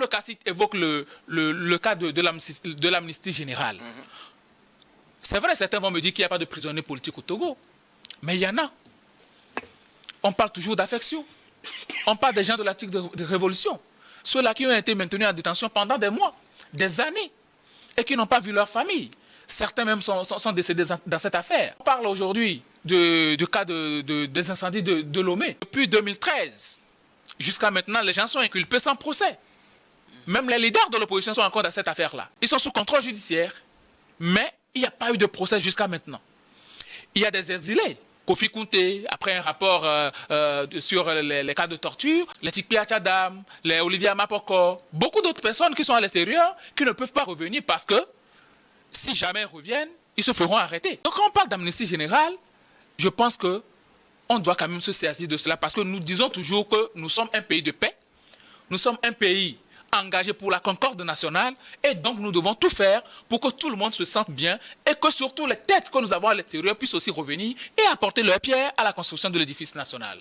le CACIT évoque le cas de l'amnistie générale. C'est vrai, certains vont me dire qu'il n'y a pas de prisonniers politiques au Togo. Mais il y en a. On parle toujours d'affection. On parle des gens de l'article de révolution. Ceux-là qui ont été maintenus en détention pendant des mois, des années, et qui n'ont pas vu leur famille. Certains même sont décédés dans cette affaire. On parle aujourd'hui du cas des incendies de Lomé. Depuis 2013, jusqu'à maintenant, les gens sont inculpés sans procès. Même les leaders de l'opposition sont encore dans cette affaire-là. Ils sont sous contrôle judiciaire, mais il n'y a pas eu de procès jusqu'à maintenant. Il y a des exilés. Kofi Kounté, après un rapport sur les cas de torture, les Tikpi Achadam, les Olivier Mapoko, beaucoup d'autres personnes qui sont à l'extérieur, qui ne peuvent pas revenir parce que si jamais ils reviennent, ils se feront arrêter. Donc quand on parle d'amnistie générale, je pense qu'on doit quand même se saisir de cela parce que nous disons toujours que nous sommes un pays de paix, nous sommes un pays engagé pour la concorde nationale et donc nous devons tout faire pour que tout le monde se sente bien et que surtout les têtes que nous avons à l'extérieur puissent aussi revenir et apporter leur pierre à la construction de l'édifice national.